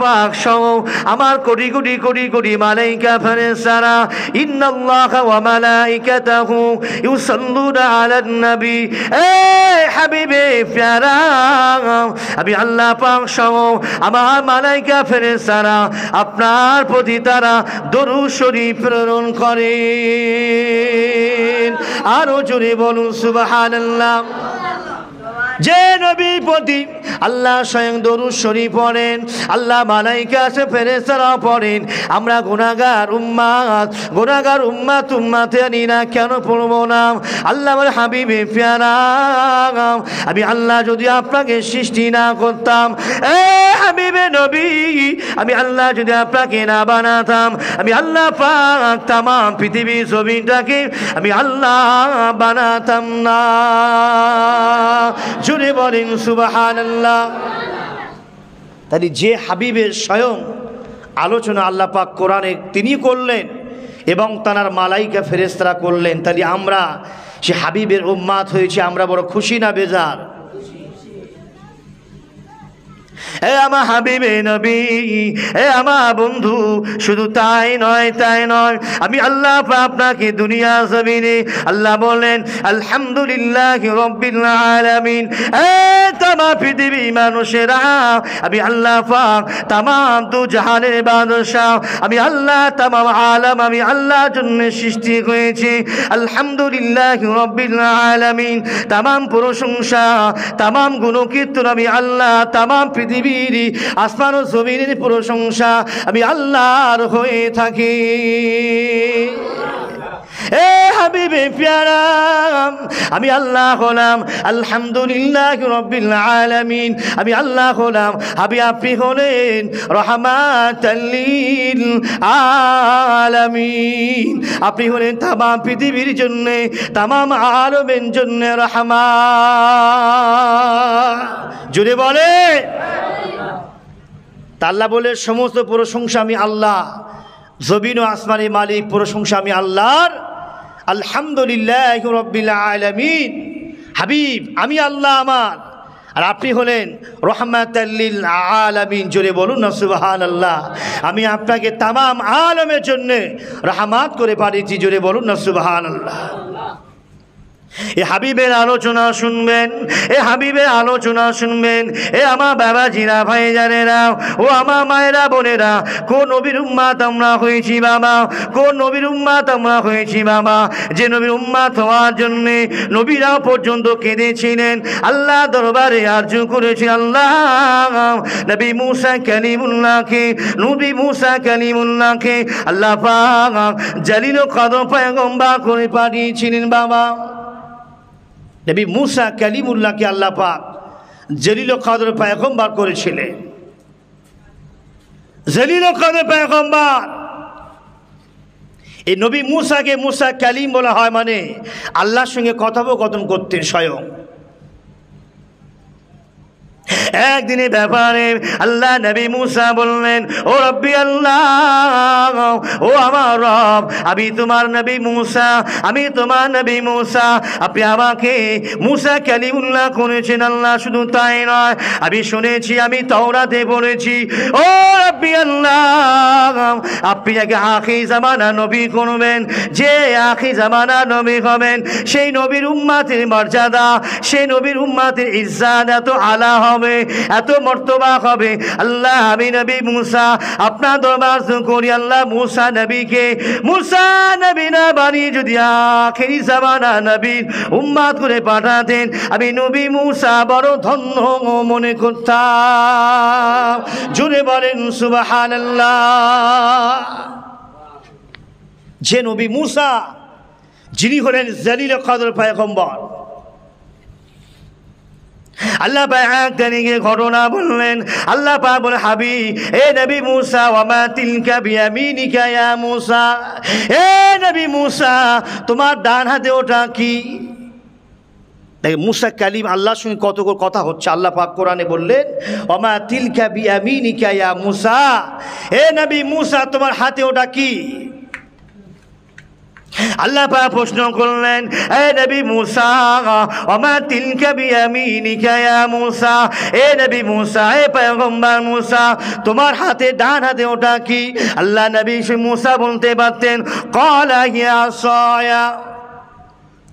পাক সহ আমার কোটি কোটি কোটি কোটি মালাইকা ফেরেশতারা ইন্নাল্লাহা ওয়া মালাইকাতাহু ইউসাল্লুনা আলান নবী এ হাবিবে প্যারা আমি আল্লাহ পাক সহ আমার মালাইকা ফেরেশতারা আপনার প্রতি তারা দরুদ শরীফ প্রেরণ করেন। আরো জোরে বলুন সুবহানাল্লাহ। যে নবীর প্রতি আল্লাহ স্বয়ং দরুদ শরীফ পড়েন, আল্লাহ মালাইকা আছে ফেরেশতারা পড়েন, আমরা গুনাহগার উম্মাত উম্মাতিনা কেন পড়ব না? আল্লাহ আমার হাবিবে প্যারা আমি আল্লাহ যদি আপনাকে সৃষ্টি না করতাম, এ হাবিবে নবী আমি আল্লাহ যদি আপনাকে না বানাতাম, আমি আল্লাহ পাক তাম পৃথিবীর জমিনটাকে আমি আল্লাহ বানাতাম না। জুড়ে বলেন সুবহানাল্লাহ। তাই যে হাবিবের স্বয়ং আলোচনা আল্লাহ পাক কোরআনে তিনি করলেন এবং তার মালাইকা ফেরেশতারা করলেন, তাই আমরা সে হাবিবের উম্মাত হয়েছে, আমরা বড় খুশি না বেজার? এ আমার হাবিবে নবী, এ আমার বন্ধু, শুধু তাই নয় আমি আল্লাহ আপনাকে দুনিয়া জমিনে আল্লাহ বলেন আলহামদুলিল্লাহি রাব্বিল আলামিন। এ তামাম পৃথিবী মানুষেরা আমি আল্লাহ পাক তামাম দু জাহানের বাদশা আমি আল্লাহ তামাম আলাম আমি আল্লাহর জন্য সৃষ্টি হয়েছে। আলহামদুলিল্লাহি রাব্বিল আলামিন, তামাম প্রশংসা তামাম গুণকীর্তন আমি আল্লাহ, তামাম পৃথিবীর আসমান ও জমিনের প্রশংসা আমি আল্লাহর হয়ে থাকি। এ হাবিবে প্যারা আমি আল্লাহ হলাম আলহামদুলিল্লাহি রাব্বিল আলামিন, আমি আল্লাহ হলাম হাবিব, আপনি হলেন রাহমাতাল লিল আলামিন, আপনি হলেন তামাম পৃথিবীর জন্য তামাম আলমের জন্য রাহমাত। জুড়ে বলে আল্লাহ বলে সমস্ত প্রশংসা আমি আল্লাহ, জমিন ও আসমানের মালিক প্রশংসা আমি আল্লাহর। আলহামদুলিল্লাহি রাব্বিল আলামিন, হাবিব আমি আল্লাহ আমার, আর আপনি হলেন রাহমাতাল লিল আলামিন। জোরে বলুন না সুবহানাল্লাহ। আমি আপনাকে তামাম আলমের জন্য রহমত করে পাঠিয়েছি, জোরে বলুন না সুবহানাল্লাহ। এ হাবিবের আলোচনা শুনবেন, এ হাবিবের আলোচনা শুনবেন। এ আমার বাবাজিরা ভাইজানেরা ও আমার মায়েরা বোনেরা, কোন নবীর উম্মাত আমরা হয়েছি বাবা, কোন নবীর উম্মাত আমরা হয়েছি বাবা, যে নবীর উম্মাত হওয়ার জন্যে নবীরাও পর্যন্ত কেঁদেছিলেন, আল্লাহ দরবারে আরজু করেছে আল্লাহ নবী মুসা কালিমুল্লাহকে, নবী মুসা কালিমুল্লাহকে আল্লাহ পাক জলিল কদর পয়গম্বর করে পাঠিয়েছিলেন বাবা। নবী মুসা কালিমুল্লাহকে আল্লাহ পাক জলিল কদর পয়গম্বর করেছিলেন। জলিল কদর পয়গম্বর, এই নবী মুসাকে মুসা কালিম বলা হয়, মানে আল্লাহর সঙ্গে কথোপকথন করতেন স্বয়ং। একদিনের ব্যাপারে আল্লাহ নবী মুসা বললেন, ও রব্বি আল্লাহ, ও আমার রব, আমি তোমার নবী মুসা, আমি তোমার নবী মুসা, আপনি আমাকে মুসা কালিমুল্লাহ করেছেন আল্লাহ। শুধু তাই নয়, আমি শুনেছি, আমি তাওরাতে পড়েছি, ও রব্বি আল্লাহ, আপনি যাকে আখির জামানা নবী করবেন, যে আখির জামানা নবী হবেন, সেই নবীর উম্মাতের মর্যাদা, সেই নবীর উম্মাতের ইজ্জত এত আলা হবে, এত মর্তবা হবে। আল্লাহ আমি নবী মুসা আপনার দরবার করি, আল্লাহ মুসা নবীকে মুসা নবী না বানিয়ে যদি আখিরি জামানা নবীর উম্মাত করে পাঠাতেন, আমি নবী মুসা বড় ধন্য মনে করতাম। জুড়ে বলেন সুবহানাল্লাহ। যে নবী মুসা, যিনি হলেন জলিল কদর পয়গম্বর, আল্লাহ পাক তাকে ঘটনা বললেন। আল্লাহ পাক বলে, হাবি এ নবী মুসা, ওয়া মা তিলকা বিয়ামিনিকা ইয়া মুসা, এ নবী মুসা তোমার ডান হাতে ওটা কি? দেখেন মুসা কালিম আল্লাহর সঙ্গে কত কথা হচ্ছে। আল্লাহ পাক কোরআনে বললেন, ওয়া মা তিলকা বিয়ামিনিকা ইয়া মুসা, এ নবী মুসা তোমার হাতে ওটা কি? আল্লাহ পাক প্রশ্ন করলেন, এ নবী মুসা, ওমা তিলকা বিয়ামিনিকা ইয়া মুসা, এ নবী মুসা, এ পয়গম্বর মুসা, তোমার হাতে ডান হাতে ওটা কি? আল্লাহ নবী মুসা বলতে পারতেন, ক্বালা হিয়া আসায়া,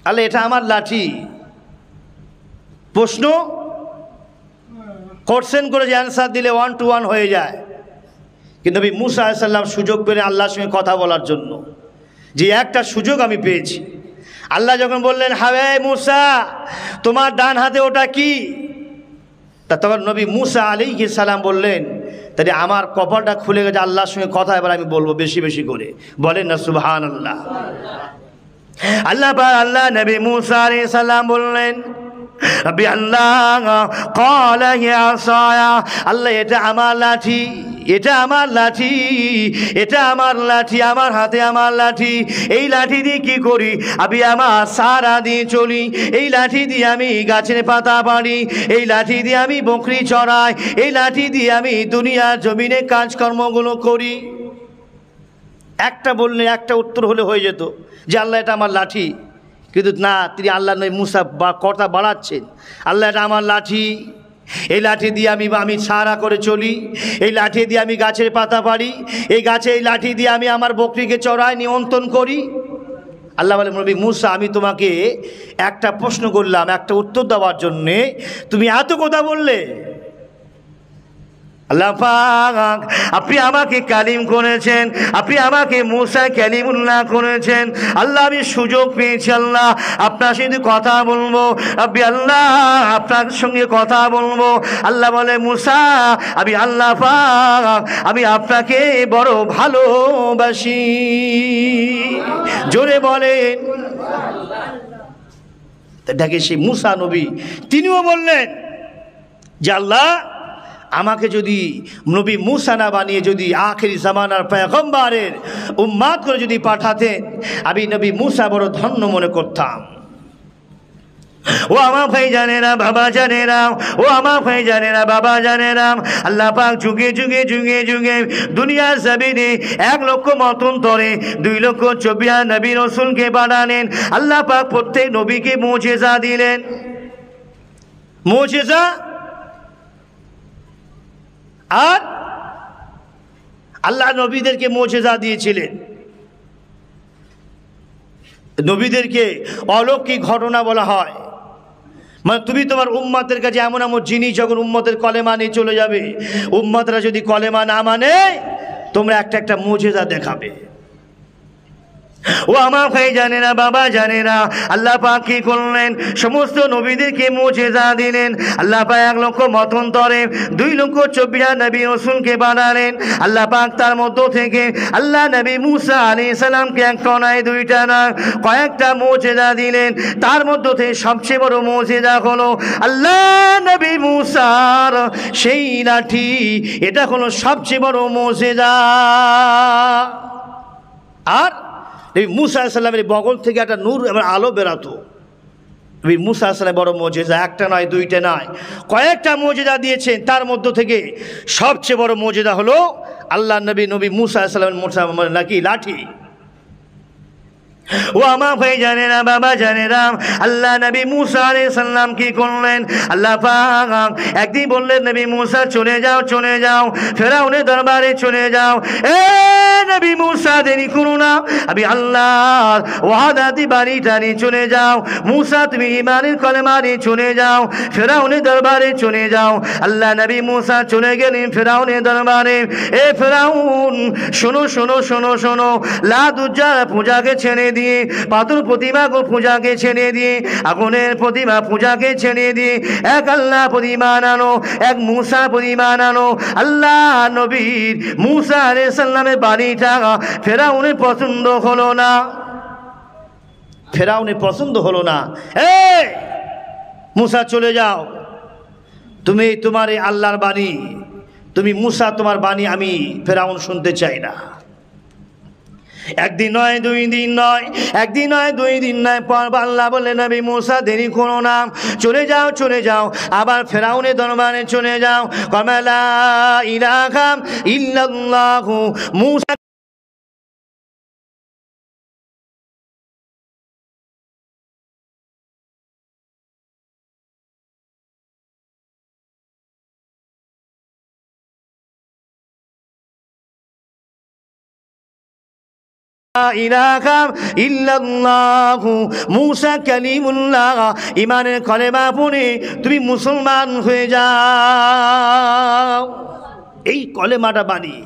আল্লাহ এটা আমার লাঠি। প্রশ্ন কোশ্চেন করে যে অ্যান্সার দিলে 1 to 1 হয়ে যায়। কিন্তু নবী মুসা আলাইহিস সালাম সুযোগ পেলে আল্লাহর সঙ্গে কথা বলার জন্য, যে একটা সুযোগ আমি পেয়েছি। আল্লাহ যখন বললেন, হাওয়ে মুসা, তোমার ডান হাতে ওটা কি? তা তখন নবী মুসা আলাইহিস সালাম বললেন, তাহলে আমার কপালটা খুলে গেছে, আল্লাহর সঙ্গে কথা এবার আমি বলবো বেশি বেশি করে। বলেন না সুবহানাল্লাহ। আল্লাহ নবী মুসা আলাইহিস সালাম বললেন, রব্বি আল্লাহ, ক্বালা হিয়া আসায়া, আল্লাহ এটা আমার লাঠি, এটা আমার লাঠি, এটা আমার লাঠি, আমার হাতে আমার লাঠি। এই লাঠি দিয়ে কি করি? আমি আমার সারা দিয়ে চলি, এই লাঠি দিয়ে আমি গাছের পাতা পাড়ি, এই লাঠি দিয়ে আমি বকরি চড়াই, এই লাঠি দিয়ে আমি দুনিয়ার জমিনে কাজকর্মগুলো করি। একটা বললে একটা উত্তর হলে হয়ে যেত যে আল্লাহ এটা আমার লাঠি। কিন্তু না, তিনি আল্লাহ নবী মুসা কথা বাড়াচ্ছেন, আল্লাহ এটা আমার লাঠি, এই লাঠি দিয়ে আমি সারা করে চলি, এই লাঠি দিয়ে আমি গাছের পাতা পাড়ি, এই লাঠি দিয়ে আমি আমার বকরিকে চড়াই, নিয়ন্ত্রণ করি। আল্লাহ বলে, নবী মুসা, আমি তোমাকে একটা প্রশ্ন করলাম, একটা উত্তর দেওয়ার জন্যে তুমি এত কথা বললে। আল্লাহ পাক, আপনি আমাকে কালিম করেছেন, আপনি আমাকে মুসা কালিমুল্লাহ করেছেন। আল্লাহ আমি সুযোগ পেয়েছি, আল্লাহ আপনার সাথে কথা বলবো, আপনি আল্লাহ আপনার সঙ্গে কথা বলবো। আল্লাহ বলে, মুসা, আমি আল্লাহ পাক, আমি আপনাকে বড় ভালোবাসি। জোরে বলেন। দেখে সেই মুসা নবী, তিনিও বললেন যে আল্লাহ আমাকে যদি নবী মুসা না বানিয়ে যদি আখেরি জামানার পয়গম্বরের উম্মত করে যদি পাঠাতেন, আমি নবী মুসা বড় ধন্য মনে করতাম। ও আমার ভাই জানেরা, বাবা জানেরা, ও আমার ভাই জানেরা, বাবা জানেরা, আল্লাহ পাক যুগে যুগে যুগে যুগে দুনিয়ার জমিনে 1 লক্ষ মতান্তরে 2,24,000 নবী রাসূলকে পাঠালেন। আল্লাহ পাক প্রত্যেক নবীকে মুজিজা দিলেন। মুজিজা আর আল্লাহ নবীদেরকে মুজিজা দিয়েছিলেন। নবীদেরকে অলৌকিক ঘটনা বলা হয়। মানে তুমি তোমার উম্মতের কাছে এমন এমন জিনিস, যখন উম্মতের কলেমা নিয়ে চলে যাবে, উম্মতরা যদি কলেমা না মানে, তোমরা একটা একটা মুজিজা দেখাবে। ও আমার ভাই জানে না, বাবা জানে না, আল্লাহ পাক কি করলেন? সমস্ত নবীদেরকে মুজিজা দিলেন। আল্লাহ পাক 1 লক্ষ মতান্তরে 2,24,000 নবী রাসূলকে বানালেন। আল্লাহ পাক তার মধ্য থেকে আল্লাহ নবী মুসা আলাইহিস সালামকে একটা নয়, দুইটা না, কয়েকটা মুজিজা দিলেন। তার মধ্য থেকে সবচেয়ে বড় মুজিজা হলো আল্লাহ নবী মুসার সেই লাঠি। এটা হলো সবচেয়ে বড় মুজিজা। আর নবী মুসা আলাইহিস সালামের বগল থেকে একটা নূর এবং আলো বেরাতো। নবী মুসা আলাইহিস সালাম বড় মুজিজা, একটা নয়, দুইটা নয়, কয়েকটা মুজিজা দিয়েছেন। তার মধ্য থেকে সবচেয়ে বড় মুজিজা হলো আল্লাহ নবী মুসা আলাইহিস সালামের নাকি লাঠি। ও আমার ভাই জানে না, বাবা জানে না, আল্লাহ নবী মুসা আলাইহিস সালাম কি করলেন? আল্লাহ পাক একদিন বললেন, নবী মুসা চলে যাও, চলে যাও, ফেরাউনের দরবারে চলে যাও। এ নবী মুসা, দেরি করো না, আমি আল্লাহর ওয়াদাতি বাড়িটা নিয়ে চলে যাও। মুসা, তুমি ঈমানের কলেমা নিয়ে চলে যাও, ফেরাউনের দরবারে চলে যাও। আল্লাহ নবী মুসা চলে গেলেন ফেরাউনের দরবারে। এ ফেরাউন, শোনো শোনো শোনো শোনো, লাত উজ্জার পূজাকে ছেড়ে দিয়ে, পাথর প্রতিমা পূজাকে ছেড়ে দিয়ে, আগুনের প্রতিমা পূজাকে ছেড়ে দিয়ে এক আল্লাহ প্রতিমা আনো, এক মুসা প্রতিমা আনো। আল্লাহ নবীর মুসা আলাইহিস সালামের বাড়িটা ফেরাউনের পছন্দ হলো না, ফেরাউনের পছন্দ হলো না। এই মুসা চলে যাও, তুমি তোমার এই আল্লাহর বাণী, তুমি মুসা তোমার বাণী আমি ফেরাউন শুনতে চাই না। একদিন নয়, 2 দিন নয়, একদিন নয়, 2 দিন নয়, পর আল্লাহ বললেন, নবী মুসা দেরি করো না, চলে যাও, চলে যাও, আবার ফেরাউনের দরবারে চলে যাও। লা ইলাহা ইল্লাল্লাহু মুসা ইলাহা ইল্লাল্লাহু মুসা কালিমুল্লাহ, ইমানের কলেমা পড়ে তুমি মুসলমান হয়ে যাও। এই কলেমাটা বাণী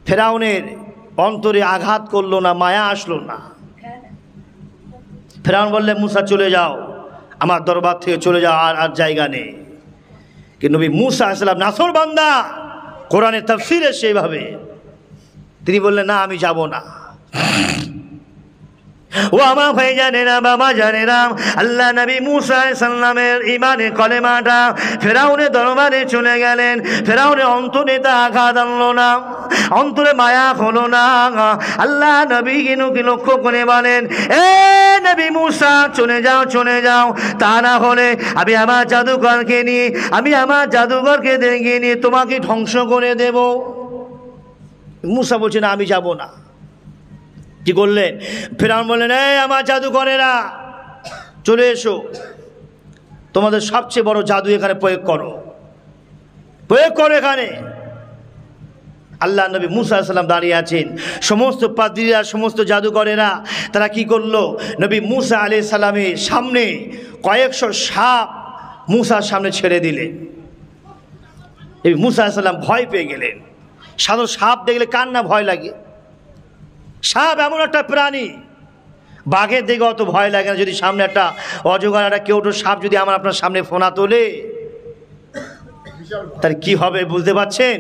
ফেরাউনের অন্তরে আঘাত করলো না, মায়া আসলো না। ফেরাউন বললে মুসা চলে যাও, আমার দরবার থেকে চলে যাও, আর জায়গা নেই। কিন্তু নবী মুসা আলাইহিস সালাম নাছর বান্দা, কোরআনের তাফসীরে সেইভাবে তিনি বললেন না, আমি যাব না। ও আমার ভাই জানেরা, বাবা জানেরা, আল্লাহ নবী মুসা আলাইহিস সালামের ইমানের কলেমাটা ফেরাউনের দরবারে চলে গেলেন। ফেরাউনের অন্তরে তা আঘাত আনলো না, অন্তরে মায়া হলো না। আল্লাহ নবী কি লক্ষ্য করে বলেন, এ নবী মুসা চলে যাও, চলে যাও, তা না হলে আমি আমার জাদুঘরকে দেখিয়ে নিয়ে তোমাকে ধ্বংস করে দেব। মুসা বলছে না, আমি যাব না। কি করলেন? ফেরাউন বললেন, এই আমার জাদুকরেরা চলে এসো, তোমাদের সবচেয়ে বড় জাদু এখানে প্রয়োগ করো এখানে। আল্লাহ নবী মুসা আলাইহিস সালাম দাঁড়িয়ে আছেন, সমস্ত পাদ্রীরা, সমস্ত জাদুকরেরা তারা কি করলো, নবী মুসা আলাইহিস সালামের সামনে কয়েকশো সাপ মুসার সামনে ছেড়ে দিলেন। এই মুসা আলাইহিস সালাম ভয় পেয়ে গেলেন। সাধারণ সাপ দেখলে কার না ভয় লাগে? সাপ এমন একটা প্রাণী, বাঘের দিকে অত ভয় লাগে না। যদি সামনে একটা অজগর, একটা কেউটো সাপ যদি আপনার সামনে ফোনা তোলে, তার কি হবে বুঝতে পারছেন?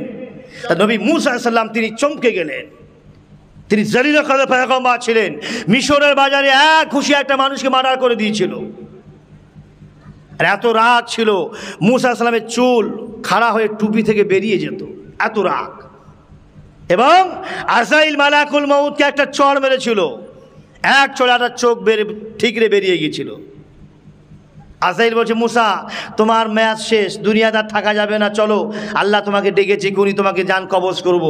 নবী মুসা আলাইহিস সালাম তিনি চমকে গেলেন। তিনি জলিল কাদের পয়গম্বর ছিলেন। মিশরের বাজারে এক খুশি একটা মানুষকে মার্ডার করে দিয়েছিল। আর এত রাগ ছিল, মুসা আলাইহিস সালামের চুল খাড়া হয়ে টুপি থেকে বেরিয়ে যেত, এত রাগ। এবং আজাইল মালাকুল মউতকে একটা চড় মেরেছিল, এক চড়ে একটা চোখ ঠিকরে বেরিয়ে গিয়েছিল। আজাইল বলছে, মুসা তোমার মেয়াদ শেষ, দুনিয়াতে থাকা যাবে না, চলো আল্লাহ তোমাকে ডেকেছে, কোনি তোমাকে জান কবজ করব।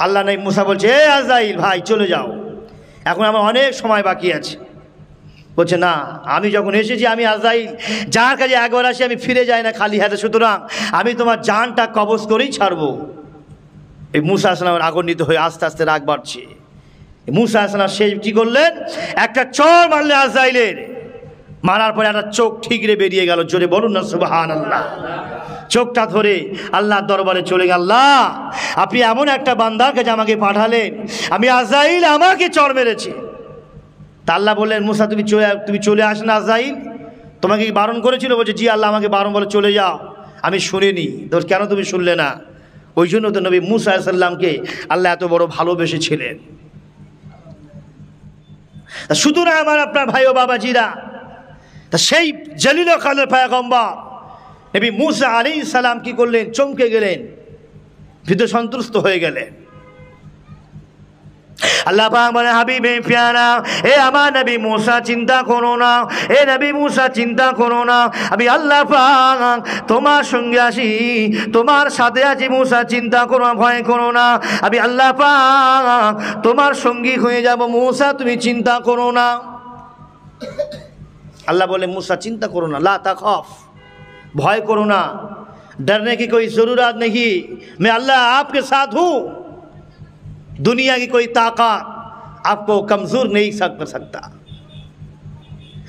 আল্লাহ নাই, মুসা বলছে, এ আজাইল ভাই চলে যাও, এখন আমার অনেক সময় বাকি আছে। বলছে না, আমি যখন এসেছি, আমি আজাইল যার কাছে একবার আসি আমি ফিরে যাই না খালি হাতে, সুতরাং আমি তোমার জানটা কবজ করেই ছাড়বো। এই মুসা আলাইহিস সালাম আগুনিত হয়ে আস্তে আস্তে রাগ বাড়ছে। মুসা আলাইহিস সালাম শেষ কি করলেন, একটা চড় মারলে আজাইলের, মারার পরে একটা চোখ ঠিকরে বেরিয়ে গেল। জোরে বলুন না সুবহানাল্লাহ। চোখটা ধরে আল্লাহর দরবারে চলে গেল, আল্লাহ আপনি এমন একটা বান্দার কাছে আমাকে পাঠালেন, আমি আজাইল আমাকে চড় মেরেছে। তা আল্লাহ বললেন, মুসা তুমি চলে আস না, আজাইল তোমাকে কি বারণ করেছিল? বলছে, জি আল্লাহ আমাকে বারণ বলে চলে যাও। আমি শুনিনি। কেন তুমি শুনলে না? ওই জন্য তো নবী মুসা আলাইহিস সালামকে আল্লাহ এত বড় ভালোবেসেছিলেন। সুতরাং আমার আপনার ভাই ও বাবাজিরা, তা সেই জলিল কাদের পয়গম্বর নবী মুসা আলাইহিস সালাম কি করলেন, চমকে গেলেন, ভীত সন্ত্রস্ত হয়ে গেলেন। আল্লাহ পাক বলে, হাবিবে প্যারা, এ আমার নবী মুসা চিন্তা করো না, এ নবী মুসা চিন্তা করো না, আমি আল্লাহ পাক তোমার সঙ্গে আছি, তোমার সাথে আছি। মুসা চিন্তা করো না, ভয় করো না, আমি আল্লাহ পাক তোমার সঙ্গী হয়ে যাব। মুসা তুমি চিন্তা করো না। আল্লাহ বলে, মুসা চিন্তা করো না, লা তাখাফ, ভয় করো না, डरने की कोई ज़रूरत नहीं, मैं अल्लाह आपके साथ हूँ। दुनिया की कोई ताकत आपको कमज़ोर नहीं कर सकता।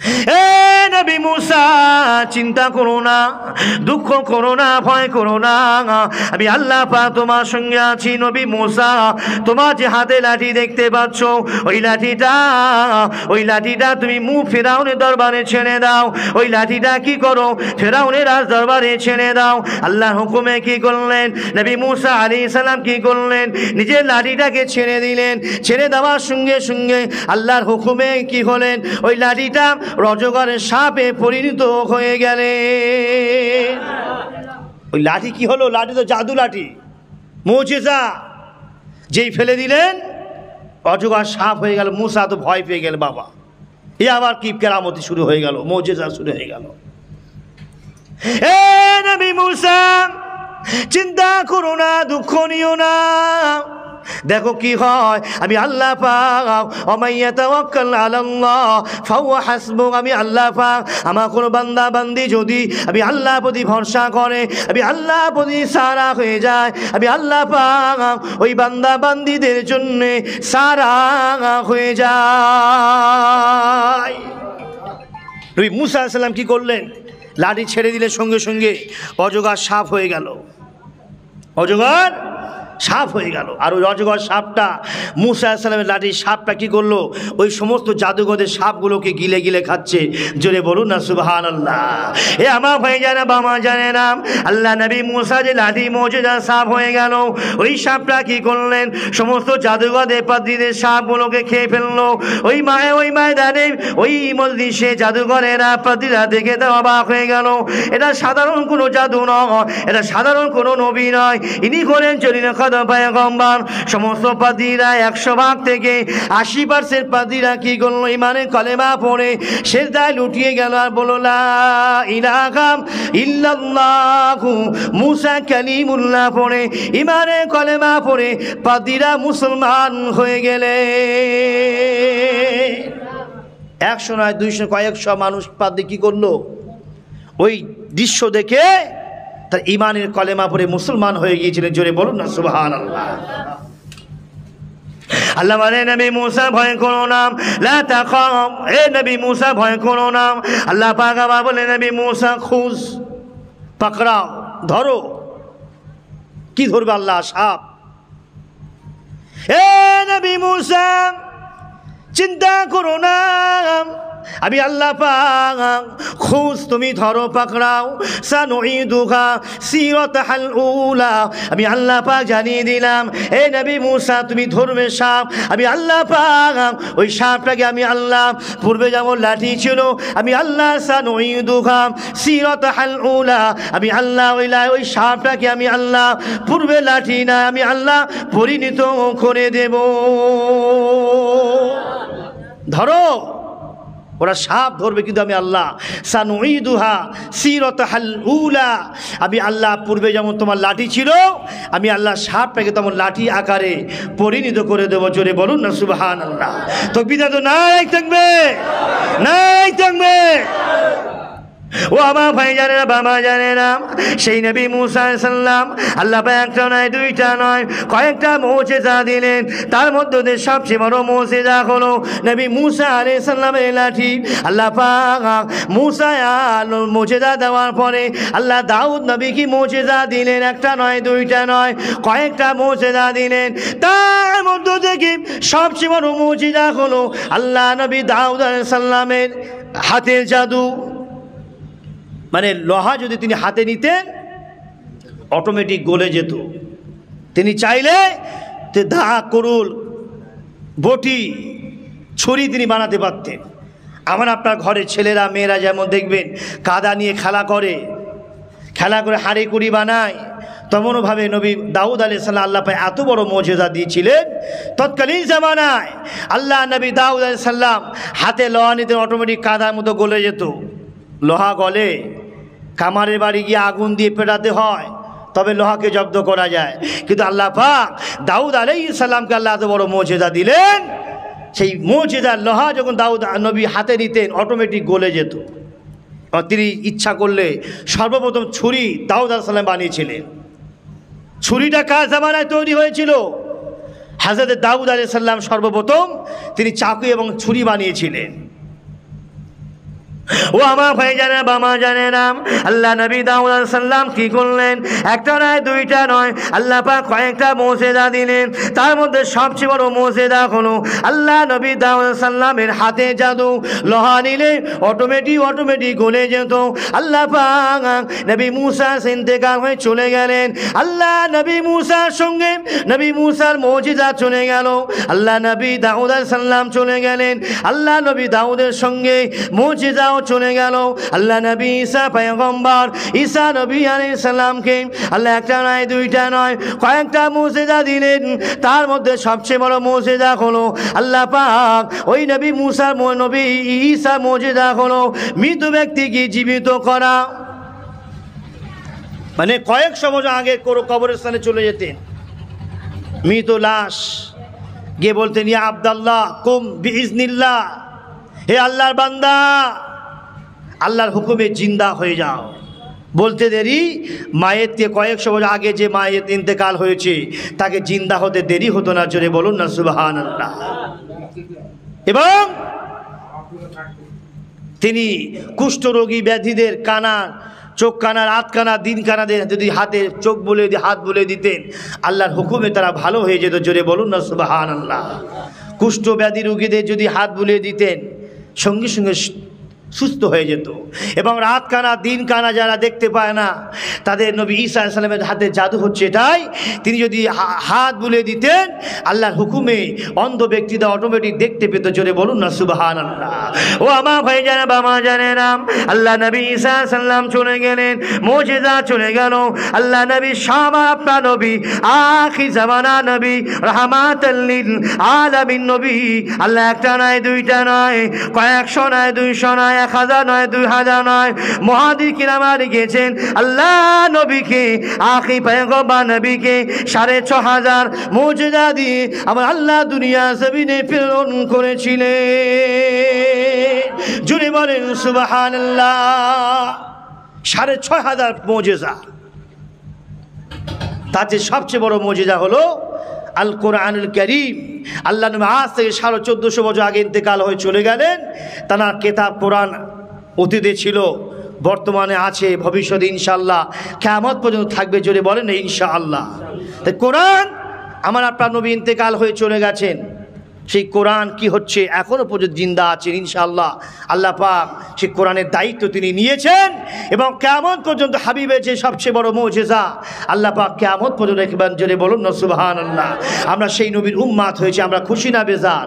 এ নবী মুসা চিন্তা করো না, দুঃখ করো না, ভয় করো না, আমি আল্লাহ পাক তোমার সঙ্গে আছি। নবী মুসা, তোমার যে হাতে লাঠি দেখতে পাচ্ছ, ওই লাঠিটা তুমি ফেরাউনের দরবারে ছেড়ে দাও। ওই লাঠিটা কি করো, ফেরাউনের দরবারে ছেড়ে দাও। আল্লাহর হুকুমে কি করলেন, নবী মুসা আলাইহিস সালাম কি করলেন, নিজের লাঠিটাকে ছেড়ে দিলেন। ছেড়ে দেওয়ার সঙ্গে সঙ্গে আল্লাহর হুকুমে কি হলেন, ওই লাঠিটা রজগরের সাপে পরিণত হয়ে গেলে। ওই লাঠি কি হলো, লাঠি তো জাদু লাঠি, মুজিজা। যেই ফেলে দিলেন অজগর সাপ হয়ে গেল। মুসা তো ভয় পেয়ে গেল, বাবা এ আবার কি কেরামতি শুরু হয়ে গেল, মুজিজা শুরু হয়ে গেল। এ নবী মুসা চিন্তা করো না, দুঃখ নিও না। দেখো কি হয়, আমি আল্লাহ পাক ওমাইয়া তাওয়াক্কাল আলাল্লাহ ফাহুয়া হাসবুক, আমি আল্লাহ পাক আমার কোনো বান্দা বান্দি যদি আমি আল্লাহ প্রতি ভরসা করে, আমি আল্লাহ প্রতি সারা হয়ে যায়, আমি আল্লাহ পাক ওই বান্দা বান্দিদের জন্য সারা হয়ে যায়। নবী মুসা আলাইহিস সালাম কি করলেন? লাঠি ছেড়ে দিলে সঙ্গে সঙ্গে অজগর সাপ হয়ে গেল, অজগর সাপ হয়ে গেল। আর ওই অজগর সাপটা মুসা আলাইহিস সালামের লাঠির সাপটা কি করলো? ওই সমস্ত জাদুঘরের সাপগুলোকে গিলে গিলে খাচ্ছে। জোরে বলুন না সুবহানাল্লাহ। এ আমার ভাই জানে বাবা জানে না, আল্লাহ নবী মুসা যে লাঠি মুজিজা সাপ হয়ে গেল, ওই সাপটা কি করলেন? সমস্ত জাদুঘরের পাদ্রীদের সাপগুলোকে খেয়ে ফেললো। ওই ময়দানে ওই মজলিসে জাদুঘরেরা পাদ্রীরা দেখে তো অবাক হয়ে গেল। এটা সাধারণ কোনো জাদু নয়, এটা সাধারণ কোনো নবী নয়, ইনি করেন চলিত পয়গম্বর। সমস্ত পাদ্রীরা 100 ভাগ থেকে 80% পাদ্রীরা কি করলো? ইমানে কলেমা পড়ে সিজদায় লুটিয়ে গেল আর বলল লা ইলাহা ইল্লাল্লাহু মুসা কালিমুল্লাহ পড়ে ইমানে কলেমা পড়ে পাদ্রীরা মুসলমান হয়ে গেলে। 100 নয় 200 কয়েকশো মানুষ পাদ্রী কি করলো? ওই দৃশ্য দেখে তার ইমানের কলেমা পড়ে মুসলমান হয়ে গিয়েছিলেন। জোরে বলুন না সুবহানাল্লাহ। আল্লাহ বলে নবী মুসা ভয় করো না, লা তাখাফ, এ নবী মুসা ভয় করো না। আল্লাহ পাক আবার বলে নবী মুসা খুজ, পাকড়াও, ধরো। কি ধরবে আল্লাহ? সাপ। এ নবী মুসা চিন্তা করো না, আমি আল্লাহ পাক খুশ, তুমি ধরো, পাকড়াও। সানুঈদুহা সিরাতাল উলা, আমি আল্লাহ পাক জানিয়ে দিলাম হে নবী মুসা তুমি ধরবে সাপ। আমি আল্লাহ পাক ওই সাপটাকে আমি আল্লাহ পূর্বে যেমন লাঠি ছিল আমি আল্লাহ সানুঈদুহা সিরাতাল উলা, আমি আল্লাহ ওই সাপটাকে আমি আল্লাহ পূর্বে লাঠি না আমি আল্লাহ পরিণত করে দেব। ধরো, ওরা সাপ ধরবে কিন্তু আমি আল্লাহ সানুঈদুহা সিরাতাল উলা, আমি আল্লাহ পূর্বে যেমন তোমার লাঠি ছিল আমি আল্লাহ সাপটাকে তোমার লাঠি আকারে পরিণত করে দেবো। জোরে বলুন না সুবহানাল্লাহ। তাকবীর তো নাই থাকবে, নাই থাকবে। ও আমার ভাই জানে না, বাবা জানে না, সেই নবী মুসা আলাইহিস সালাম আল্লাহ পাক একটা নয় দুইটা নয় কয়েকটা মুজিজা দিলেন। তার মধ্যে সবচেয়ে বড় মুজিজা হলো নবী মুসা আলাইহিস সালামের লাঠি। আল্লাহ পাক মুসা মুজিজা দেওয়ার পরে আল্লাহ দাউদ নবীকে মুজিজা দিলেন। একটা নয় দুইটা নয় কয়েকটা মুজিজা দিলেন। তার মধ্যে থেকে সবচেয়ে বড় মুজিজা হলো আল্লাহ নবী দাউদ আলাইহিস সালামের হাতের জাদু। মানে লোহা যদি তিনি হাতে নিতেন অটোমেটিক গলে যেত। তিনি চাইলে দা, কুড়ুল, বটি, ছুরি তিনি বানাতে পারতেন। আমার আপনার ঘরের ছেলেরা মেয়েরা যেমন দেখবেন কাদা নিয়ে খেলা করে হাঁড়ি কুড়ি বানায়, তেমনভাবে নবী দাউদ আলাইহিস সালাম আল্লাহ পাক এত বড় মুজিজা দিয়েছিলেন। তৎকালীন জামানায় আল্লাহ নবী দাউদ আলাইহিস সালাম হাতে লোহা নিতেন, অটোমেটিক কাদার মতো গলে যেত। লোহা গলে কামারের বাড়ি গিয়ে আগুন দিয়ে পেটাতে হয় তবে লোহাকে জব্দ করা যায়, কিন্তু আল্লাহ পাক দাউদ আলাইহিস সালামকে আল্লাহ এত বড় মুজিজা দিলেন, সেই মুজিজার লোহা যখন দাউদ নবী হাতে নিতেন অটোমেটিক গলে যেত। তিনি ইচ্ছা করলে সর্বপ্রথম ছুরি দাউদ আলাইহিস সালাম বানিয়েছিলেন। ছুরিটা কার জামানায় তৈরি হয়েছিল? হযরত দাউদ আলাইহিস সালাম সর্বপ্রথম তিনি চাকু এবং ছুরি বানিয়েছিলেন। ও আমার ভাই জানে বাবা জানে না, আল্লাহ নবী দাউদ আলাইহিস সালাম কি করলেন? একটা নয় দুইটা নয় আল্লাহ পাক কয়েকটা মুজিজা দিলেন। তার মধ্যে সবচেয়ে বড় মুজিজা হলো আল্লাহ নবী দাউদ আলাইহিস সালামের হাতে জাদু। লোহা নিলে অটোমেটিক গলে যেত। আল্লাহ পাক নবী মুসা ইন্তেকাল হয়ে চলে গেলেন। আল্লাহ নবী মুসার সঙ্গে নবী মুসার মুজিজা চলে গেল। আল্লাহ নবী দাউদ আলাইহিস সালাম চলে গেলেন। আল্লাহ নবী দাউদের সঙ্গে মুজিজা চলে গেল। আল্লাহ নবী ঈসা পয়গম্বর ঈসা নবী আলাইহিস সালামকে আল্লাহ একটা নয় দুইটা নয় কয়েকটা মুজিজা দিলেন। তার মধ্যে সবচেয়ে বড় মুজিজা হলো আল্লাহ পাক ওই নবী মুসার নবী ঈসা মুজিজা হলো মৃত ব্যক্তিকে জীবিত করা। মানে কয়েকশো বছর আগে কবরস্থানে চলে যেতেন, মৃত লাশ গিয়ে বলতেন, ইয়া আব্দাল্লাহ কুম বিইজনিল্লাহ, হে আল্লাহর বান্দা আল্লাহর হুকুমে জিন্দা হয়ে যাও। বলতে দেরি মায়েতকে কয়েকশো বছর আগে যে মায়েত ইন্তেকাল হয়েছে তাকে জিন্দা হতে দেরি হতো না, জোরে বলুন না সুবহানাল্লাহ। এবং তিনি কুষ্ঠরোগী ব্যাধিদের কানা, চোখ কানা, রাত কানা, দিন কানাদের যদি হাতে চোখ বলে হাত বলে দিতেন আল্লাহর হুকুমে তারা ভালো হয়ে যেত, জোরে বলুন না সুবহানাল্লাহ। কুষ্ঠ ব্যাধি রোগীদের যদি হাত বুলিয়ে দিতেন সঙ্গে সঙ্গে সুস্থ হয়ে যেত। এবং রাত কানা, দিন কানা যারা দেখতে পায় না তাদের নবী ঈসা আলাইহিস সালামের হাতে জাদু হচ্ছে এটাই, তিনি যদি হাত বুলিয়ে দিতেন আল্লাহর হুকুমে অন্ধ ব্যক্তিরা অটোমেটিক দেখতে পেত, জোরে বলুন না সুবহানাল্লাহ। ও আমার ভাই জানা বাবা জানেরাম, আল্লাহ নবী ঈসা আলাইহিস সালাম চলে গেলেন, মুজিজা চলে গেল। আল্লাহ নবী শামা আপনার নবী, আখির জামানা নবী, রাহমাতাল লিল আলামিন নবী। আল্লাহ একটা নয়, দুইটা নয়, কয়েকশো নয়, 200 নয়, 1000 নয়, 2000 নয়, মুহাদ্দিস কিরাম লিখেছেন আল্লাহ নবীকে, আখির পয়গম্বর নবীকে 6500 মুজিজা দিয়ে আমার আল্লাহ দুনিয়া জমিনে প্রেরণ করেছিলেন, জুড়ে বলেন সুবহানাল্লাহ। 6500 মুজিজা, তাতে সবচেয়ে বড় মুজিজা হলো আল কোরআনুল কারীম। আল্লাহ নবী আজ থেকে 1450 বছর আগে ইন্তেকাল হয়ে চলে গেলেন, তার কিতাব কোরআন অতীতে ছিল, বর্তমানে আছে, ভবিষ্যতে ইনশাআল্লাহ কিয়ামত পর্যন্ত থাকবে, জোরে বলেন ইনশাআল্লাহ। তাই কোরআন আমার আপনার নবী ইন্তেকাল হয়ে চলে গেছেন, সেই কোরআন কি হচ্ছে এখনো পর্যন্ত জিন্দা আছেন ইনশাআল্লাহ। আল্লাহ পাক সেই কোরআনের দায়িত্ব তিনি নিয়েছেন এবং কিয়ামত পর্যন্ত হাবিবের যে সবচেয়ে বড় মুজিজা আল্লাহ পাক কিয়ামত পর্যন্ত একবার জোরে বলুন না সুবহানাল্লাহ। আমরা সেই নবীর উম্মাত হয়েছে, আমরা খুশি না বেজার?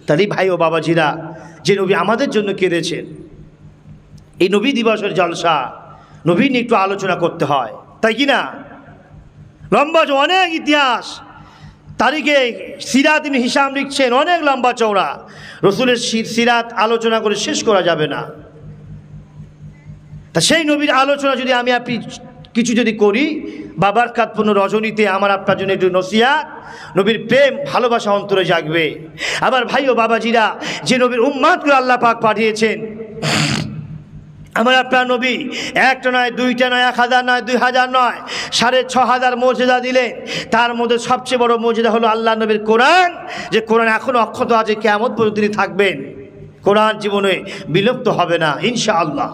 তাই ভাই ও বাবাজিরা, যে নবী আমাদের জন্য কেঁদেছেন, এই নবী দিবসের জলসা নবী নিয়ে একটু আলোচনা করতে হয়, তাই কি না? লম্বা অনেক ইতিহাস, তারিখে সিরাত ইবনে হিশাম লিখছেন, অনেক লম্বা চওড়া, রসুলের সিরাত আলোচনা করে শেষ করা যাবে না। তা সেই নবীর আলোচনা যদি আমি আপনি কিছু যদি করি, বাবার কাতপূর্ণ রজনীতে আমার আপনার জন্য একটু নসিহত, নবীর প্রেম ভালোবাসা অন্তরে জাগবে। আবার ভাই ও বাবাজিরা, যে নবীর উম্মাত করে আল্লাহ পাক পাঠিয়েছেন, আমার আপনার নবী একটা নয়, দুইটা নয়, 1000 নয়, 2000 নয়, 6500 মুজিজা দিলেন। তার মধ্যে সবচেয়ে বড় মুজিজা হলো আল্লাহ নবীর কোরআন, যে কোরআন এখনো অক্ষত আছে, কিয়ামত পর্যন্ত তিনি থাকবেন, কোরআন জীবনে বিলুপ্ত হবে না ইনশাআল্লাহ।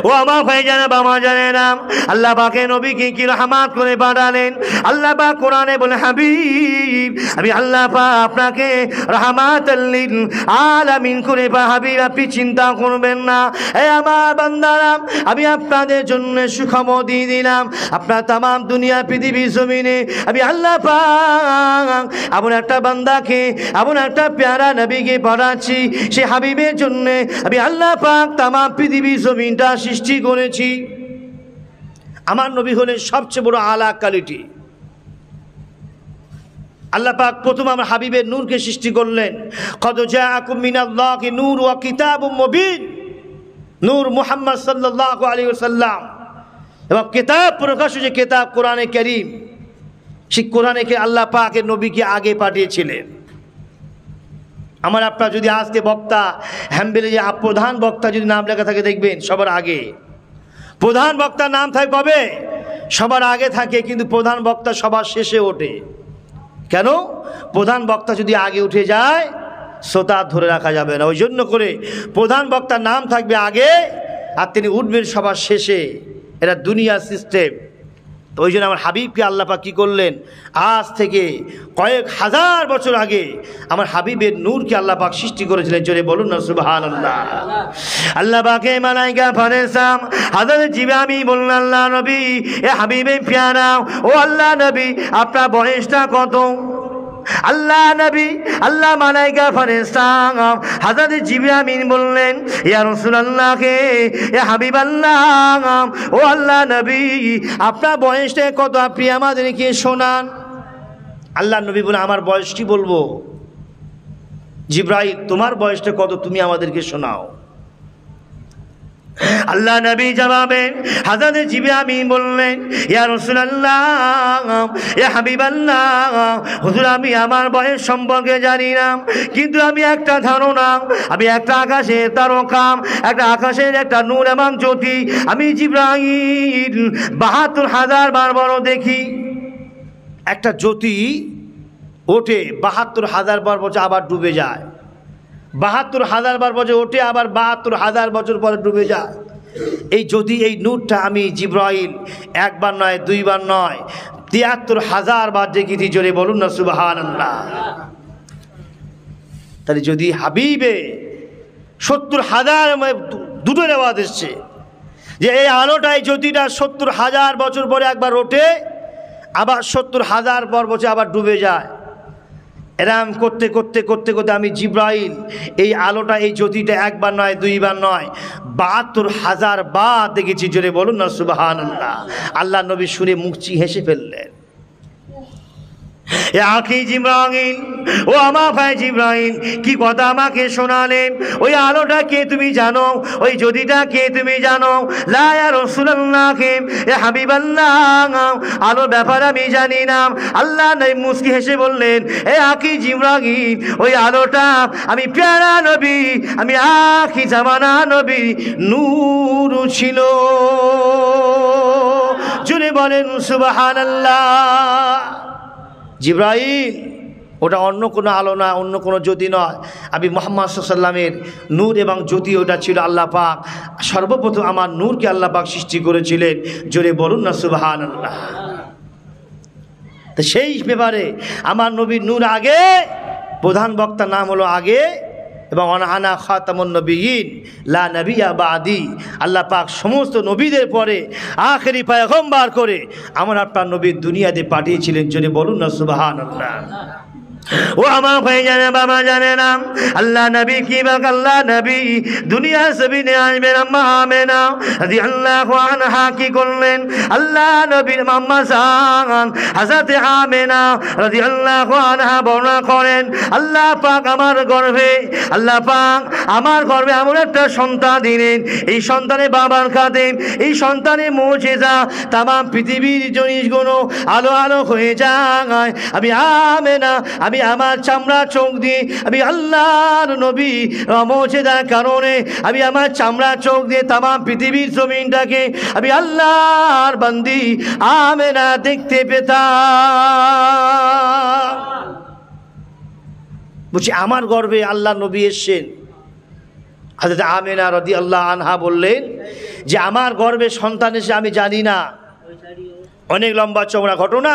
ও আমার ভাই জানা বাবা জানেরাম, আল্লাহ পাকে নবীকে কি রহমত করে পাঠালেন। আল্লাহ পাক কোরআনে বলে, হাবিব আমি আল্লাহ পাক আপনাকে রহমাতাল লিল আলামিন করে হাবিব আপনি চিন্তা করবেন না, হে আমার বান্দারা আমি আপনাদের জন্য সুখবর দিয়ে দিলাম, আপনার তামাম দুনিয়া পৃথিবী জমিনে আমি আল্লাহ পাক এমন একটা বান্দাকে, এমন একটা প্যারা নবীকে পাঠাচ্ছি, সে হাবিবের জন্য আমি আল্লাহ পাক তামাম পৃথিবী জমিনটা সৃষ্টি করেছি। আমার নবী হলেন সবচেয়ে বড় আলা কোয়ালিটি। আল্লাহ পাক প্রথম আমার হাবিবের নূরকে সৃষ্টি করলেন, কদ জাআকুম মিনাল্লাহি নূর ওয়া কিতাবুম মুবিন, নূর মুহাম্মদ সাল্লাল্লাহু আলাইহি ওয়াসাল্লাম, এবং কিতাব প্রকাশ যে কিতাব কোরআনে কারীম, সেই কোরআনকে আল্লাহ পাকের নবীকে আগে পাঠিয়েছিলেন। আমার আপনার যদি আজকে বক্তা হ্যাম্বেলে যে প্রধান বক্তা যদি নাম লেখা থাকে দেখবেন সবার আগে, প্রধান বক্তার নাম থাকে কবে? সবার আগে থাকে, কিন্তু প্রধান বক্তা সবার শেষে ওঠে। কেন? প্রধান বক্তা যদি আগে উঠে যায় শ্রোতা ধরে রাখা যাবে না, ওই জন্য করে প্রধান বক্তার নাম থাকবে আগে আর তিনি উঠবেন সবার শেষে। এটা দুনিয়া সিস্টেম। তো ওই জন্য আমার হাবিবকে আল্লাহ পাক কী করলেন, আজ থেকে কয়েক হাজার বছর আগে আমার হাবিবের নূরকে আল্লাহ পাক সৃষ্টি করেছিলেন, জোরে বলুন না সুবহানাল্লাহ। আল্লাহ পাকে মালাইকা ফেরেশতা হযরত জিবরাইল বললেন, আল্লাহ নবী এ হাবিবে প্যারা, ও আল্লাহ নবী আপনার বয়সটা কত? আল্লাহ নবী, আল্লাহ মালাইকা ফেরেশতা হযরত জিবরাইল বললেন, ইয়া রাসূলুল্লাহ এ হাবিবাল্লাহ, ও আল্লাহ নবী আপনার বয়সটা কত, আপনি আমাদেরকে শোনান। আল্লাহ নবী বলে, আমার বয়স কি বলবো? জিবরাইল তোমার বয়সটা কত তুমি আমাদেরকে শোনাও। আল্লাহ নবী জবাবে হযরত জিবরিল আমিন বললেন, ইয়া রাসূলুল্লাহ, ইয়া হাবিবাল্লাহ, হুজুর আমি আমার বয়স সম্পর্কে জানি না, কিন্তু আমি একটা ধারণা, আমি একটা আকাশের তারকা, একটা আকাশের একটা নূর এবং জ্যোতি আমি জিবরাইল ৭২,০০০ বার বড় দেখি। একটা জ্যোতি ওঠে ৭২,০০০ বার বছর আবার ডুবে যায়, ৭২,০০০ বার বছর ওঠে আবার ৭২,০০০ বছর পরে ডুবে যায়। এই যদি এই নূরটা আমি জিবরাইল একবার নয়, দুইবার নয়, ৭৩,০০০ বার দেখেছি। জোরে বলুন না সুবহানাল্লাহ। তাহলে যদি হাবিবে ৭০,০০০, দুটোর আওয়াজ এসছে যে এই আলোটাই জ্যোতিটা ৭০,০০০ বছর পরে একবার ওঠে, আবার ৭০,০০০ পর বছর আবার ডুবে যায়। এরম করতে করতে করতে করতে আমি জিবরাইল এই আলোটা, এই জ্যোতিটা একবার নয়, দুইবার নয়, ৭২,০০০ বার দেখেছি। জোরে বলুন না সুবহানাল্লাহ। আল্লাহ নবী শুনে মুচকি হেসে ফেললেন। আখি জিবরাইল, ও আমার ভাই জিবরাইল, কি কথা আমাকে শোনালেন? ওই আলোটা কে তুমি জানো? ওই জ্যোতিটা কে তুমি জানো? লা ইয়া রাসূলুল্লাহ, ইয়া হাবিবাল্লাহ, আলোর ব্যাপার আমি জানি না। আল্লাহ নবী মুচকি হেসে বললেন, এ আখি জিবরাইল, ওই আলোটা আমি প্যারা নবী, আমি আখি জামানা নবী নূর ছিল। জুড়ে বলেন সুবহানাল্লাহ। জিবরাইল ওটা অন্য কোনো আলো না, অন্য কোনো জ্যোতি নয়, আমি মুহাম্মদ সাল্লাল্লাহু আলাইহি ওয়াসাল্লামের নূর এবং জ্যোতি ওটা ছিল। আল্লাহ পাক সর্বপ্রথম আমার নূরকে আল্লাহ পাক সৃষ্টি করেছিলেন। জোরে বলুন না সুবহানাল্লাহ। তো সেই ব্যাপারে আমার নবীর নূর আগে, প্রধান বক্তার নাম হলো আগে, এবং আনা খাতামুন নবিয়্যিন লা নবিয়্যা বাদি। আল্লাহ পাক সমস্ত নবীদের পরে আখেরি পয়গম্বর করে আমার আপনার নবী দুনিয়াতে পাঠিয়েছিলেন। জোরে বলুন না সুবহানাল্লাহ। ও আমার ভাই জানে, বাবা জানে না, আল্লাহ নবী কি বাক, আল্লাহ নবী দুনিয়া জমিনে আসবেন। আম্মা আমেনা রাদিয়াল্লাহু আনহা কি করলেন? আল্লাহ নবীর আম্মা জান হযরত আমেনা রাদিয়াল্লাহু আনহা বর্ণনা করেন, আল্লাহ পাক আমার গর্ভে, আল্লাহ পাক আমার গর্ভে এমন একটা সন্তান দিলেন, এই সন্তানের বাবার কাঁদেন, এই সন্তানের মুজিজা তাম পৃথিবীর জিনিসগুলো আলো আলো হয়ে যায়। আমি আমেনা, আমি আমার চামড়া চোখ দিয়ে, আমি আল্লাহর নবী মুজিজার কারণে আমি আমার চামড়া চোখ দিয়ে তাম পৃথিবীর জমিনটাকে আমি আল্লাহর বান্দি আমেনা দেখতে পেতাম। বলছি আমার গর্ভে আল্লাহ নবী এসেছেন। হযরত আমেনা রাদিয়াল্লাহু আনহা বললেন যে আমার গর্ভে সন্তান এসে আমি জানি না। অনেক লম্বা চওড়া ঘটনা,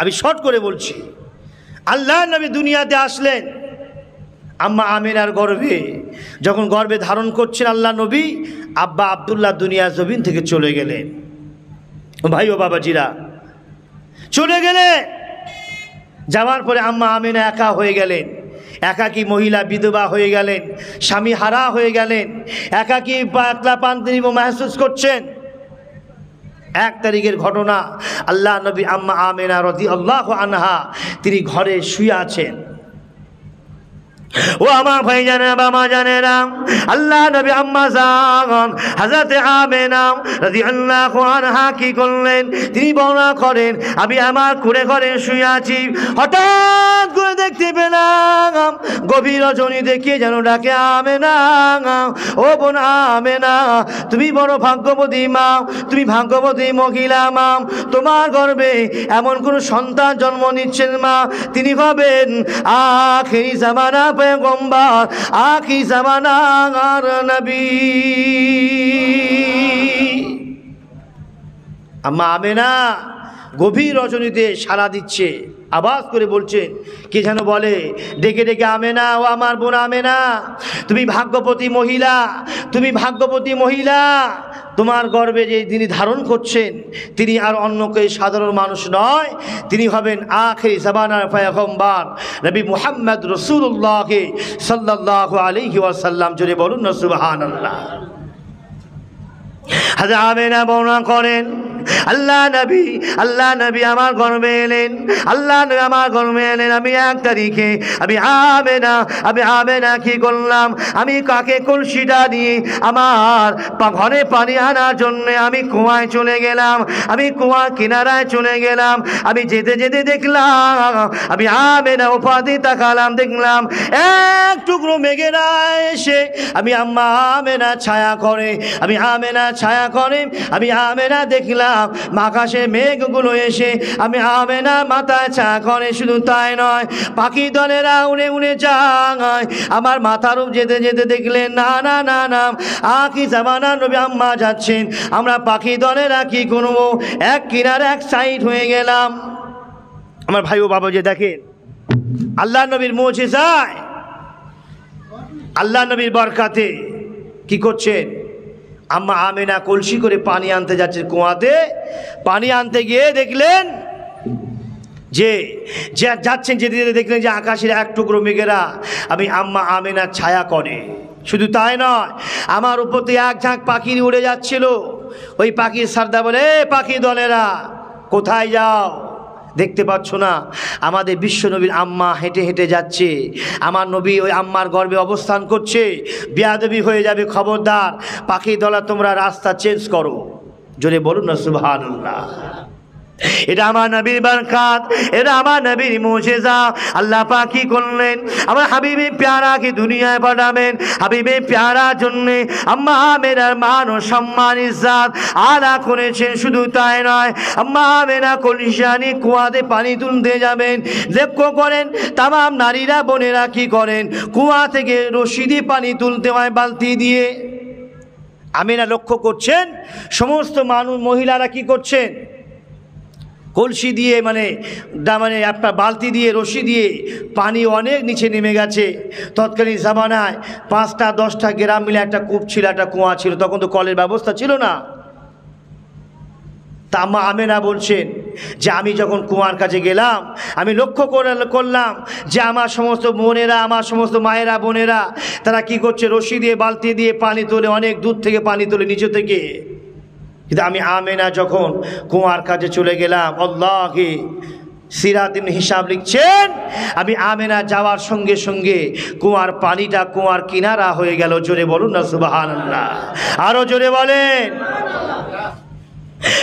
আমি শর্ট করে বলছি। আল্লাহ নবী দুনিয়াতে আসলেন আম্মা আমিনার গর্ভে। যখন গর্ভে ধারণ করছেন আল্লাহ নবী, আব্বা আব্দুল্লাহ দুনিয়া জমিন থেকে চলে গেলেন। ভাই ও বাবাজিরা, চলে গেলেন। যাওয়ার পরে আম্মা আমিনা একা হয়ে গেলেন, একাকী মহিলা, বিধবা হয়ে গেলেন, স্বামী হারা হয়ে গেলেন, একাকী একলা পান্তিনী মেহসুস করছেন। 1 তারিখের ঘটনা, আল্লাহ নবী আম্মা আমিনা রাদিয়াল্লাহু আনহা তিনি ঘরে শুয়ে আছেন। ও আমার ভাই জানে, বাবা জানে না, আল্লাহ নবী আম্মা জান হযরত আমিনা রাদিয়াল্লাহু আনহা কি করলেন? তিনি বর্ণনা করেন, আমি আমার কুড়ে ঘরে শুয়ে আছি, হঠাৎ করে দেখতে পেলাম গভীর রজনী দেখে যেন ডাকে, আমিনা, ও বোন আমিনা, তুমি বড় ভাগ্যবতী মা, তুমি ভাগ্যবতী মহিলা মা, তোমার গর্ভে এমন কোন সন্তান জন্ম নিচ্ছেন মা, তিনি হবেন আখিরি জামানা পয়গম্বর, আখিরি জামানার নবী। আম্মা আমেনা গভীর রজনীতে সাড়া দিচ্ছে, আওয়াজ করে বলছেন, কে যেন বলে ডেকে ডেকে, আমেনা, ও আমার বোন আমেনা, তুমি ভাগ্যবতী মহিলা, তুমি ভাগ্যবতী মহিলা, তোমার গর্ভে যে তিনি ধারণ করছেন তিনি আর অন্য কেউ সাধারণ মানুষ নয়, তিনি হবেন আখিরি জামানার পয়গম্বর নবী মুহাম্মদ রাসূলুল্লাহ সাল্লাল্লাহু আলাইহি ওয়াসাল্লাম। জোরে বলুন না সুবহানাল্লাহ। হযরত আমেনা বর্ণনা করেন আল্লাহ নবী আমার গর্ভে এলেন, আল্লাহ নবী আমার গর্ভে এলেন। আমি 1 তারিখে আমি আমেনা কি করলাম, আমি কাকে কলসিটা নিয়ে আমার ঘরে পানি আনার জন্য আমি কুয়ায় চলে গেলাম, আমি কুয়ার কিনারায় চলে গেলাম। আমি যেতে যেতে দেখলাম, আমি আমেনা উপাধি তাকালাম, দেখলাম এক টুকরো মেঘেরা এসে আমি আম্মা আমেনা ছায়া করে, আমি আমেনা দেখলাম আকাশে মেঘগুলো এসে আমি আমেনা মাথায় ছায়া করে। শুধু তাই নয়, পাখি দলেরা উড়ে উড়ে যায়। আমার মাথার উপর যেতে যেতে দেখলেন না আকি জামানা নবী আম্মা যাচ্ছেন, আমরা পাখি দলেরা কি করবো, এক কিনার এক সাইড হয়ে গেলাম। আমার ভাই ও বাবা যে দেখেন আল্লাহ নবীর মুজিজায়, আল্লাহ নবীর বরকাতে কি করছেন, আম্মা আমেনা কলসি করে পানি আনতে যাচ্ছে কুয়াতে। পানি আনতে গিয়ে দেখলেন যে যাচ্ছেন, যেতে যেতে দেখলেন যে আকাশের এক টুকরো মেঘেরা আমি আম্মা আমেনা ছায়া করে। শুধু তাই নয়, আমার উপর দিয়ে এক ঝাঁক পাখি উড়ে যাচ্ছিল। ওই পাখির সারদা বলে, পাখি দলেরা কোথায় যাও, দেখতে পাচ্ছ না আমাদের বিশ্ব নবীর আম্মা হেঁটে হেঁটে যাচ্ছে, আমার নবী ওই আম্মার গর্ভে অবস্থান করছে, বেয়াদবি হয়ে যাবে, খবরদার পাখি দলা তোমরা রাস্তা চেঞ্জ করো। জোরে বলুন না সুবহানাল্লাহ। এটা আমার নবীর বরকত, এটা আমার নবীর মুজিজা। আল্লাহ পাক কি করলেন, আমার হাবিবে প্যারাকে দুনিয়ায় পাঠাবেন, হাবিবে প্যারার জন্য আম্মা আমেনার মান ও সম্মান ইজ্জত আলা করেছেন। শুধু তাই নয়, আম্মা আমেনা কলসিয়ানি কুয়াতে পানি তুলতে যাবেন, লক্ষ্য করেন তামাম নারীরা বোনেরা কি করেন, কুয়া থেকে রশি দিয়ে পানি তুলতে হয় বালতি দিয়ে। আমেনা লক্ষ্য করছেন সমস্ত মানুষ মহিলারা কি করছেন, কলসি দিয়ে মানে আপনার বালতি দিয়ে রশি দিয়ে পানি অনেক নিচে নেমে গেছে। তৎকালীন জামানায় 5টা 10টা গ্রাম মিলে একটা কূপ ছিল, একটা কুয়া ছিল, তখন তো কলের ব্যবস্থা ছিল না। তা আম্মা আমেনা বলছেন যে আমি যখন কুয়ার কাছে গেলাম, আমি লক্ষ্য করলাম যে আমার সমস্ত বোনেরা, আমার সমস্ত মায়েরা বোনেরা তারা কি করছে, রশি দিয়ে বালতি দিয়ে পানি তোলে, অনেক দূর থেকে পানি তোলে নিচে থেকে। কিন্তু আমি আমেনা যখন কুয়ার কাছে চলে গেলাম, আল্লাহি সিরাত ইবনে হিসাব লিখছেন আমি আমেনা যাওয়ার সঙ্গে সঙ্গে কুয়ার পানিটা কুয়ার কিনারা হয়ে গেল। জোরে বলুন না সুবহানাল্লাহ, আরো জোরে বলেন।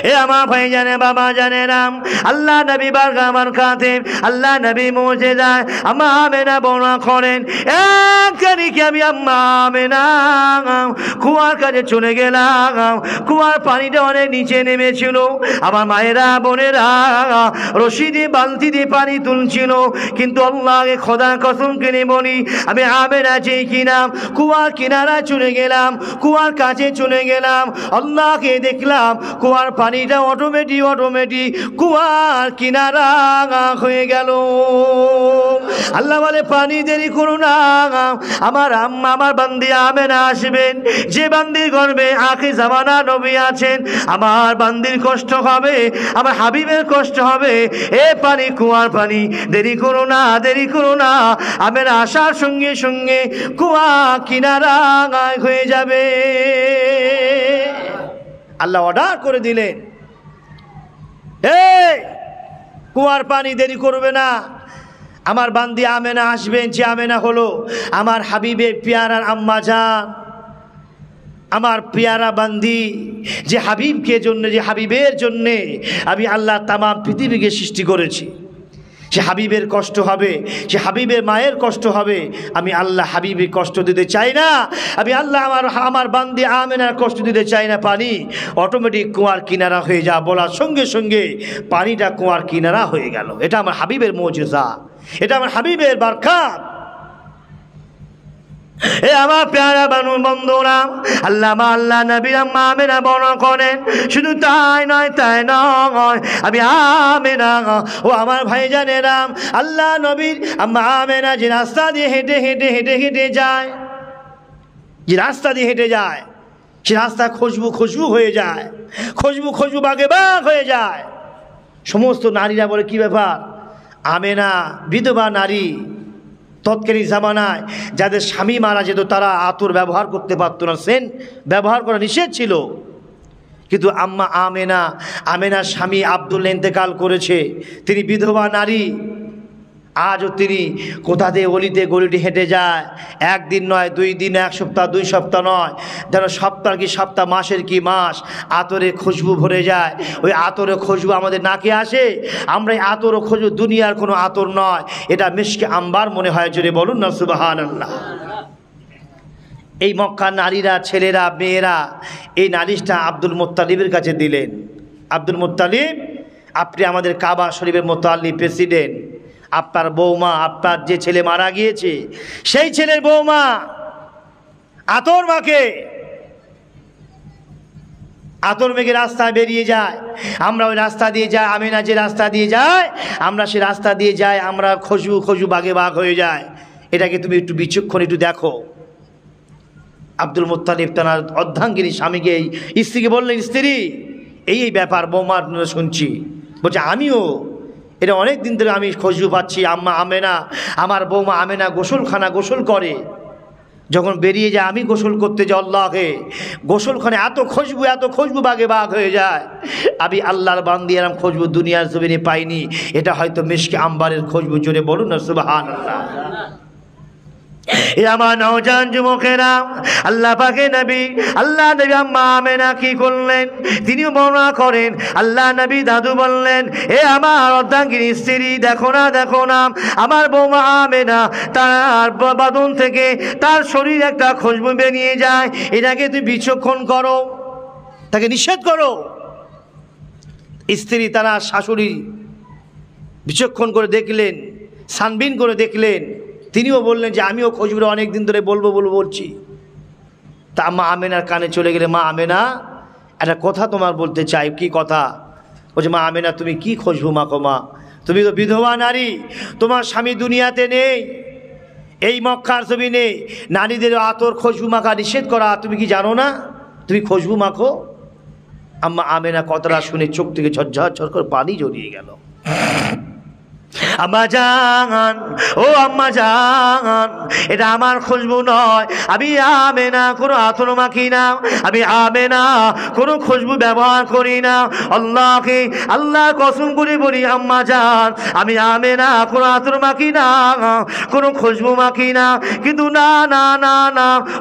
এ আমার ভাই জানে, বাবা জানে রাম, আল্লাহ নবী বারগামার কাতে আল্লাহ নবী মুজিজায় আম্মা আমেনা বর্ণনা করেন, এক তারিখে আমি আম্মা আমেনা কুয়ার কাছে চলে গেলাম। কুয়ার পানিটা অনেক নিচে নেমেছিল, আমার মায়েরা বোনেরা রশি দিয়ে বালতি দিয়ে পানি তুলছিল। কিন্তু আল্লাহকে খোদার কসম কিনে বলি, আমি আমেনা যেই কিনা কুয়ার কিনারায় চলে গেলাম, কুয়ার কাছে চলে গেলাম, আল্লাহকে দেখলাম কুয়ার পানিটা অটোমেটিক কুয়ার কিনারা হয়ে গেল। আল্লাহ বলে পানি দেরি করো না, আমার আম্মা আমার বান্দি আমেনা আসবেন, যে বান্দির গর্ভে আখি জামানা নবী আছেন, আমার বান্দির কষ্ট হবে, আমার হাবিবের কষ্ট হবে। এ পানি কুয়ার পানি, দেরি করো না, আমেনা আসার সঙ্গে সঙ্গে কুয়া কিনারা হয়ে যাবে। আল্লাহ অর্ডার করে দিলেন, এই কুয়ার পানি দেরি করবে না, আমার বান্দি আমেনা আসবেন, যে আমেনা হলো আমার হাবিবের পেয়ারার আম্মা জান, আমার পেয়ারা বান্দি, যে হাবিবকে জন্য, যে হাবিবের জন্যে আমি আল্লাহ তামাম পৃথিবীকে সৃষ্টি করেছি। সে হাবিবের কষ্ট হবে, সে হাবিবের মায়ের কষ্ট হবে, আমি আল্লাহ হাবিবের কষ্ট দিতে চাই না, আমি আল্লাহ আমার বান্দি আমেনার কষ্ট দিতে চাই না। পানি অটোমেটিক কুয়ার কিনারা হয়ে যা বলার সঙ্গে সঙ্গে পানিটা কুয়ার কিনারা হয়ে গেল। এটা আমার হাবিবের মুজিজা, এটা আমার হাবিবের বরকত। এ আমার প্যারা বানু বন্ধুরা, আল্লাহ নবীর আম্মা আমেনা বর্ণনা করেন, শুধু তাই নয় আমি আমেনা ও আমার ভাইজানেরাম, আল্লাহ নবীর আম্মা আমেনা যে রাস্তা দিয়ে হেঁটে যায়, যে রাস্তা দিয়ে হেঁটে যায়, সে রাস্তা খুশবু হয়ে যায়, খুশবু বাগে বাগ হয়ে যায়। সমস্ত নারীরা বলে কি ব্যাপার, আমেনা বিধবা নারী, তৎকালীন জামানায় যাদের স্বামী মারা যেত তারা আতর ব্যবহার করতে পারত না, সেন্ট ব্যবহার করা নিষেধ ছিল। কিন্তু আম্মা আমেনার স্বামী আব্দুল্লাহ ইন্তেকাল করেছে, তিনি বিধবা নারী। আজও তিনি কোথাতে অলিতে গলিতে হেঁটে যায়, একদিন নয়, 2 দিন, 1 সপ্তাহ, 2 সপ্তাহ নয়, যেন সপ্তাহ কি সপ্তাহ, মাসের কি মাস, আতরে খুশবু ভরে যায়। ওই আতরে খুশবু আমাদের নাকে আসে, আমরা এই আতর খুশবু, দুনিয়ার কোনো আতর নয়, এটা মিশকে আম্বার মনে হয়। জোরে বলুন না সুবহানাল্লাহ। এই মক্কার নারীরা, ছেলেরা, মেয়েরা এই নালিশটা আব্দুল মুত্তালিবের কাছে দিলেন। আব্দুল মুত্তালিব, আপনি আমাদের কাবা শরীফের মুতাল্লি প্রেসিডেন্ট, আপনার বৌমা, আপনার যে ছেলে মারা গিয়েছে সেই ছেলের বৌমা আতর মাখে, আতর মেঘে রাস্তায় বেরিয়ে যায়। আমরা ওই রাস্তা দিয়ে যাই, আমিনা যে রাস্তা দিয়ে যায়, আমরা সে রাস্তা দিয়ে যাই, আমরা খুশবু বাগে বাগ হয়ে যায়। এটাকে তুমি একটু বিচক্ষণ একটু দেখো। আব্দুল মুত্তালিব তার অর্ধাঙ্গিনী স্বামীকে, স্ত্রীকে বললেন, স্ত্রী এই ব্যাপার বৌমার শুনছি। বলছে আমিও এটা অনেক দিন ধরে আমি খুশবু পাচ্ছি। আম্মা আমেনা, আমার বৌমা আমেনা গোসল করে, যখন বেরিয়ে যায় আমি গোসল করতে যাই, আল্লাহকে গোসলখানে এত খুশবু বাগে বাগ হয়ে যায়। আমি আল্লাহর বান্দি, এরকম খুশবু দুনিয়ার জমিনে পাইনি। এটা হয়তো মিশকে আম্বারের খুশবু। জোরে বলুন না সুবহানাল্লাহ। আমার নওজোয়ান যুবকেরা, আল্লাহ পাকের নবী আম্মা আমেনা কি করলেন তিনিও বর্ণনা করেন। আল্লাহ নবী দাদু বললেন, এ আমার অর্ধাঙ্গিনী স্ত্রী, দেখো না আমার বৌমা আমেনা, তার বাদন থেকে তার শরীর একটা খুশবু বেরিয়ে যায়, এটাকে তুই বিচক্ষণ করো, তাকে নিষেধ করো। স্ত্রী তারা শাশুড়ি বিচক্ষণ করে দেখলেন, ছানবিন করে দেখলেন, তিনিও বললেন যে আমিও খুশবুটা অনেক দিন ধরে বলছি। তা আম্মা আমেনার কানে চলে গেলে, মা আমেনা একটা কথা তোমার বলতে চাই। কি কথা? বলছে, মা আমেনা তুমি কি খুশবু মাখো মা? তুমি তো বিধবা নারী, তোমার স্বামী দুনিয়াতে নেই। এই মক্কার জমিনে নারীদের আতর খুশবু মাখা নিষেধ করা, তুমি কি জানো না? তুমি খুশবু মাখো। আম্মা আমেনা কথাটা শুনে চোখ থেকে ঝরঝর করে পানি জড়িয়ে গেল। আম্মা জান, ও আম্মা জান, এটা আমার খুশবু নয়। আমি আমেনা কোনো আতর মাখি না, আমি আমেনা কোনো খুশবু ব্যবহার করি না। আল্লাহ কসম করে বলি আম্মা জান, আমি আমেনা কোনো আতর মাখি না, কোনো খুশবু মাখি না। কিন্তু না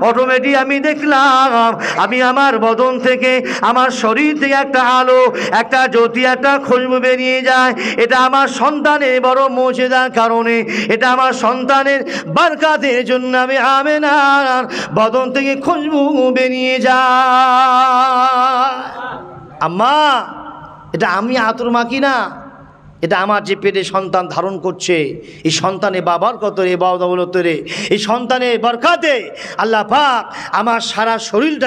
অটোমেটিক আমি দেখলাম, আমি আমার বদন থেকে, আমার শরীর থেকে একটা আলো, একটা জ্যোতি, একটা খুশবু বেরিয়ে যায়। এটা আমার সন্তানের বড় মুজিজার কারণে, এটা আমার সন্তানের বরকতের জন্য আমি আমেনার বদন থেকে খুশবু বেরিয়ে যায়। আম্মা, এটা আমি আতর মাখি না, এটা আমার যে পেটে সন্তান ধারণ করছে, এই সন্তানের বাবার কতরে, বাবা দৌলতরে, এই সন্তানের বরকতে আল্লাহ পাক আমার সারা শরীরটা